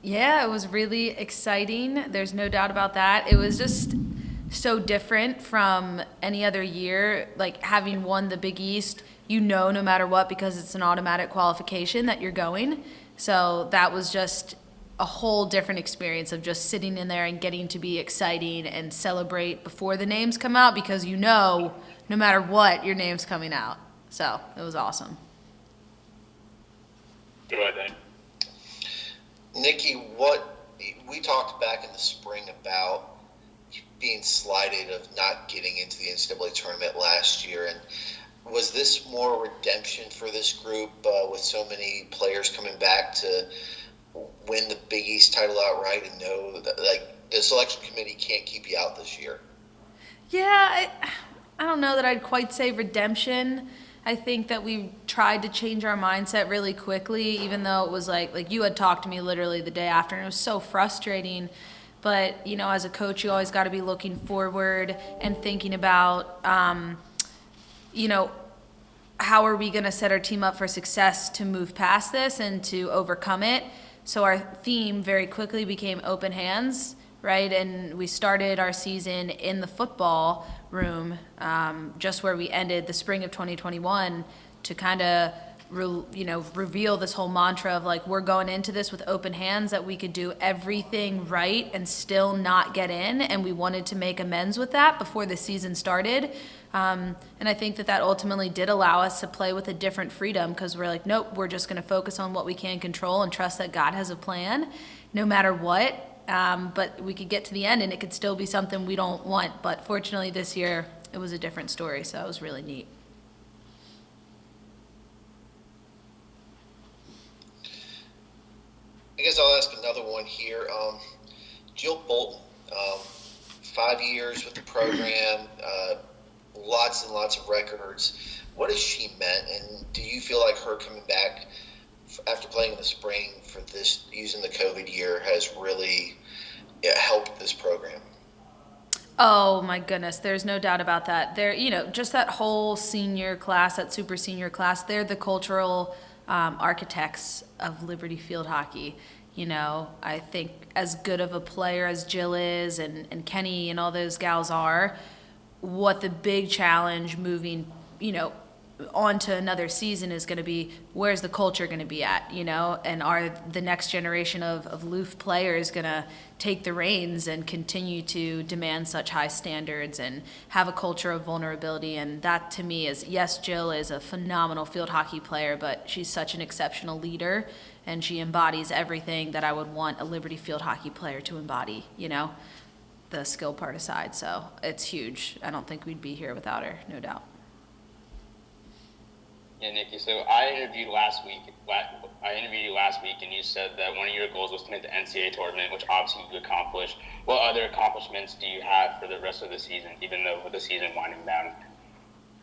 Yeah, it was really exciting. There's no doubt about that. It was just so different from any other year. Like having won the Big East, no matter what, because it's an automatic qualification that you're going. So that was just a whole different experience of just sitting in there and getting to be exciting and celebrate before the names come out because no matter what, your name's coming out. So it was awesome. Go ahead, Dan. Nikki, what we talked back in the spring about being slighted of not getting into the NCAA tournament last year, and was this more redemption for this group with so many players coming back to win the Big East title outright and know that the selection committee can't keep you out this year? Yeah, I don't know that I'd quite say redemption. I think that we tried to change our mindset really quickly, even though it was like you had talked to me literally the day after, and it was so frustrating. But, as a coach, you always got to be looking forward and thinking about, how are we going to set our team up for success to move past this and to overcome it? So our theme very quickly became open hands, right? And we started our season in the football room, just where we ended the spring of 2021, to kind of reveal this whole mantra of we're going into this with open hands, that we could do everything right and still not get in, and we wanted to make amends with that before the season started. And I think that ultimately did allow us to play with a different freedom, because we're nope, we're just going to focus on what we can control and trust that God has a plan no matter what. But we could get to the end and it could still be something we don't want. But fortunately this year it was a different story, so it was really neat. I guess I'll ask another one here. Jill Bolton, 5 years with the program, lots and lots of records. What has she meant, and do you feel like her coming back after playing in the spring for this, using the COVID year, has really helped this program? Oh my goodness, there's no doubt about that. Just that whole senior class, that super senior class, they're the cultural architects of Liberty Field Hockey. I think as good of a player as Jill is, and Kenny and all those gals are, what the big challenge moving, on to another season is going to be, where's the culture going to be at, and are the next generation of Loof players going to take the reins and continue to demand such high standards and have a culture of vulnerability. And that to me is, yes, Jill is a phenomenal field hockey player, but she's such an exceptional leader, and she embodies everything that I would want a Liberty Field Hockey player to embody, the skill part aside. So it's huge. I don't think we'd be here without her, no doubt. Yeah, Nikki. So I interviewed you last week, and you said that one of your goals was to make the NCAA tournament, which obviously you accomplished. What other accomplishments do you have for the rest of the season, even though with the season winding down?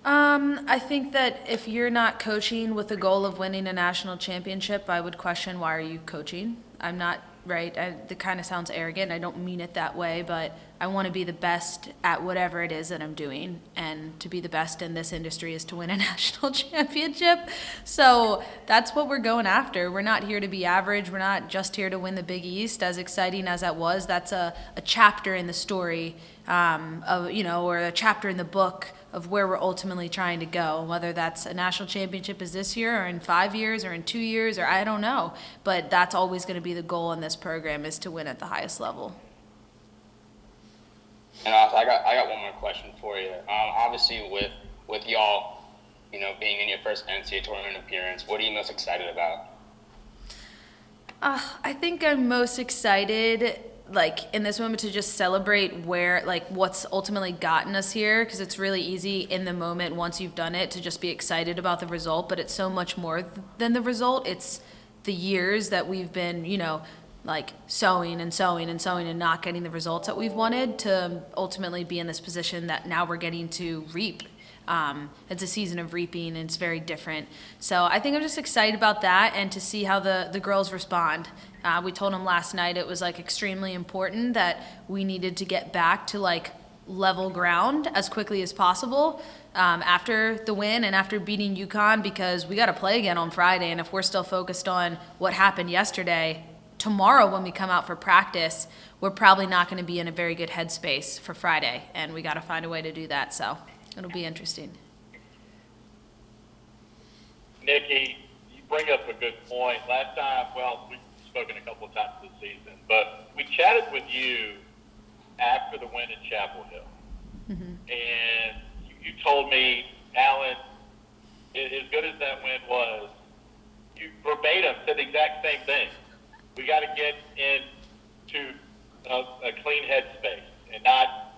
I think that if you're not coaching with the goal of winning a national championship, I would question, why are you coaching? I'm not, right? That kind of sounds arrogant. I don't mean it that way, but I want to be the best at whatever it is that I'm doing. And to be the best in this industry is to win a national championship. So that's what we're going after. We're not here to be average. We're not just here to win the Big East. As exciting as that was, that's a chapter in the story, or a chapter in the book of where we're ultimately trying to go. Whether that's a national championship is this year or in 5 years or in 2 years, or I don't know. But that's always going to be the goal in this program, is to win at the highest level. And I got one more question for you. Obviously, with y'all, being in your first NCAA tournament appearance, what are you most excited about? I think I'm most excited, in this moment, to just celebrate what's ultimately gotten us here, because it's really easy in the moment, once you've done it, to just be excited about the result. But it's so much more than the result. It's the years that we've been, sowing and sowing and sowing and not getting the results that we've wanted, to ultimately be in this position that now we're getting to reap. It's a season of reaping, and it's very different. So I think I'm just excited about that, and to see how the girls respond. We told them last night it was extremely important that we needed to get back to level ground as quickly as possible after the win and after beating UConn, because we got to play again on Friday. And if we're still focused on what happened yesterday, tomorrow when we come out for practice, we're probably not going to be in a very good headspace for Friday, and we got to find a way to do that. So it'll be interesting. Nikki, you bring up a good point. Last time, well, we've spoken a couple of times this season, but we chatted with you after the win in Chapel Hill. And you told me, Alan, as good as that win was, you verbatim said the exact same thing. We got to get into a clean headspace and not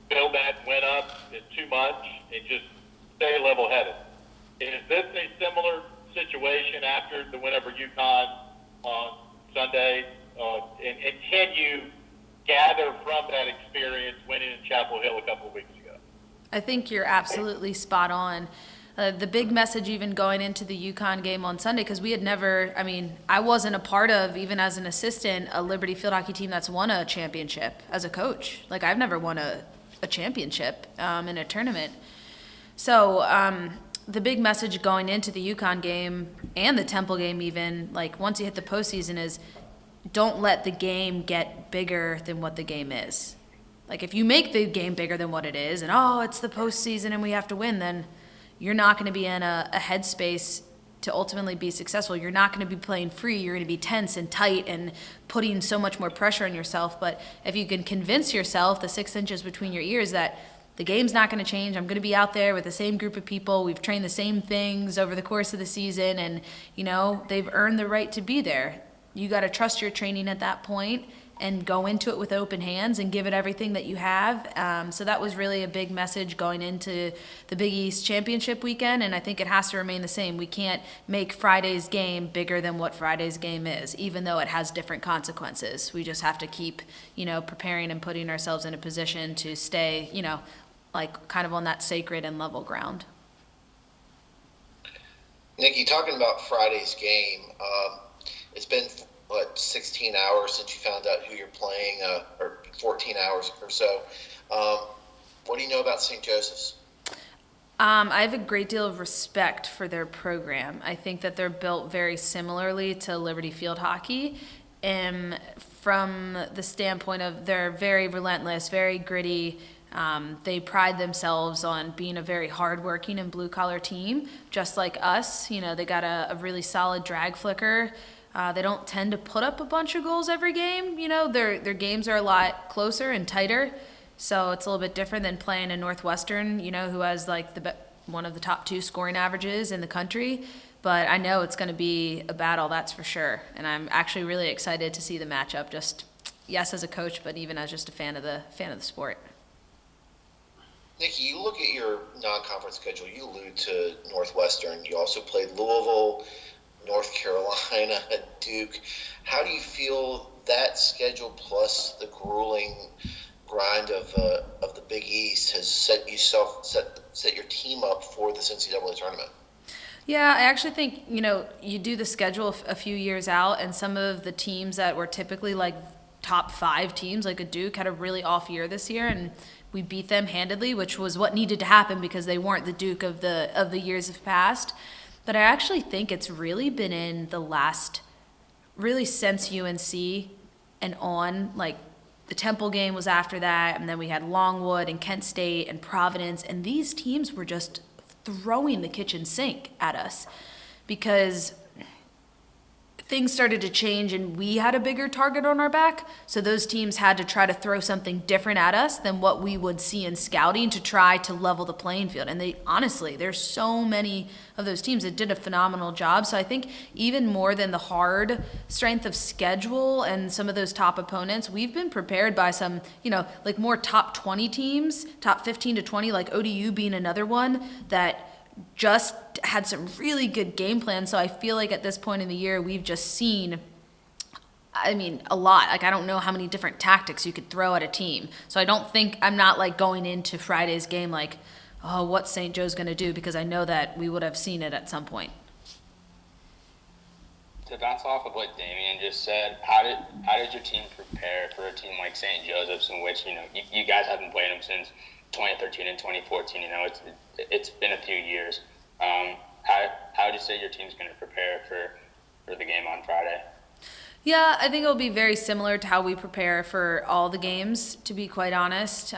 build that win up too much and just stay level-headed. Is this a similar situation after the win over UConn on Sunday? And can you gather from that experience winning in Chapel Hill a couple of weeks ago? I think you're absolutely spot on. The big message even going into the UConn game on Sunday, because we had never, I wasn't a part of, even as an assistant, a Liberty field hockey team that's won a championship as a coach. Like, I've never won a championship in a tournament. So the big message going into the UConn game and the Temple game even, like, once you hit the postseason, is don't let the game get bigger than what the game is. Like, if you make the game bigger than what it is, and, it's the postseason and we have to win, then you're not going to be in a headspace to ultimately be successful. You're not going to be playing free. You're going to be tense and tight and putting so much more pressure on yourself. But if you can convince yourself, the 6 inches between your ears, that the game's not going to change, I'm going to be out there with the same group of people, we've trained the same things over the course of the season, and, they've earned the right to be there. You got to trust your training at that point and go into it with open hands and give it everything that you have. So that was really a big message going into the Big East Championship weekend, and I think it has to remain the same. We can't make Friday's game bigger than what Friday's game is, even though it has different consequences. We just have to keep, preparing and putting ourselves in a position to stay, like kind of on that sacred and level ground. Nikki, talking about Friday's game, it's been 16 hours since you found out who you're playing, or 14 hours or so. What do you know about St. Joseph's? I have a great deal of respect for their program. I think that they're built very similarly to Liberty Field Hockey, and from the standpoint of they're very relentless, very gritty. They pride themselves on being a very hardworking and blue-collar team, just like us. They got a really solid drag flicker. They don't tend to put up a bunch of goals every game. Their games are a lot closer and tighter, so it's a little bit different than playing a Northwestern, who has like one of the top 2 scoring averages in the country. But I know it's going to be a battle, that's for sure. And I'm actually really excited to see the matchup. Just yes, as a coach, but even as just a fan of the sport. Nikki, you look at your non-conference schedule. You allude to Northwestern. You also played Louisville, North Carolina, Duke. How do you feel that schedule plus the grueling grind of the Big East has set your team up for this NCAA tournament? Yeah, I actually think, you do the schedule a few years out, and some of the teams that were typically like top 5 teams, like a Duke, had a really off year this year, and we beat them handedly, which was what needed to happen because they weren't the Duke of the years of past. But I actually think it's really been in the last, really since UNC and on, like the Temple game was after that, and then we had Longwood and Kent State and Providence, and these teams were just throwing the kitchen sink at us because things started to change and we had a bigger target on our back. So those teams had to try to throw something different at us than what we would see in scouting to try to level the playing field. And there's so many of those teams that did a phenomenal job. So I think even more than the hard strength of schedule and some of those top opponents, we've been prepared by some, like more top 20 teams, top 15 to 20, like ODU being another one that just had some really good game plans. So I feel like at this point in the year, we've just seen, a lot. Like, I don't know how many different tactics you could throw at a team. So I'm not like going into Friday's game like, oh, what's St. Joe's going to do? Because I know that we would have seen it at some point. To bounce off of what Damian just said, how did your team prepare for a team like St. Joseph's, in which you guys haven't played them since 2013 and 2014? It's been a few years. How would you say your team's going to prepare for the game on Friday? Yeah, I think it'll be very similar to how we prepare for all the games, to be quite honest.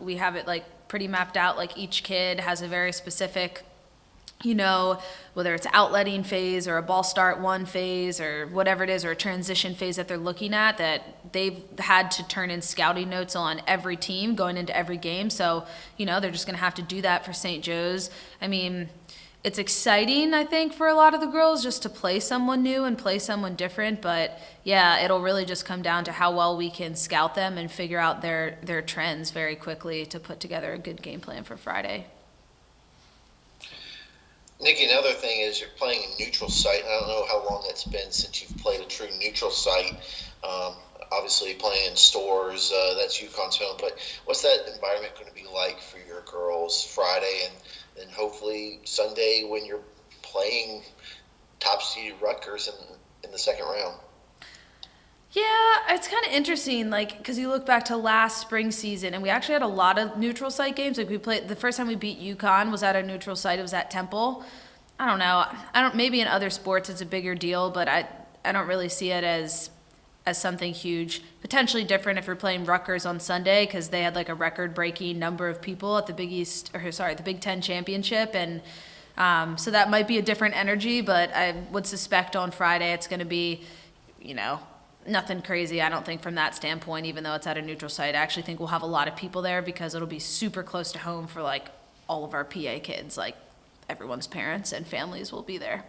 We have it like pretty mapped out, like each kid has a very specific, whether it's outletting phase or a ball start one phase or whatever it is, or a transition phase that they're looking at, that they've had to turn in scouting notes on every team going into every game. So, they're just going to have to do that for St. Joe's. I mean, it's exciting, I think, for a lot of the girls just to play someone new and play someone different. But yeah, it'll really just come down to how well we can scout them and figure out their trends very quickly to put together a good game plan for Friday. Nikki, another thing is you're playing a neutral site. I don't know how long it's been since you've played a true neutral site. Obviously, playing in stores, that's UConn's home. But what's that environment going to be like for your girls Friday and then hopefully Sunday when you're playing top-seeded Rutgers in the second round? Yeah, it's kind of interesting, because you look back to last spring season, and we actually had a lot of neutral site games. Like, we played, the first time we beat UConn was at a neutral site. It was at Temple. I don't know. Maybe in other sports it's a bigger deal, but I don't really see it as something huge. Potentially different if you're playing Rutgers on Sunday, because they had like a record-breaking number of people at the the Big Ten championship, and so that might be a different energy. But I would suspect on Friday it's going to be, nothing crazy, I don't think, from that standpoint, even though it's at a neutral site. I actually think we'll have a lot of people there because it'll be super close to home for, all of our PA kids. Everyone's parents and families will be there.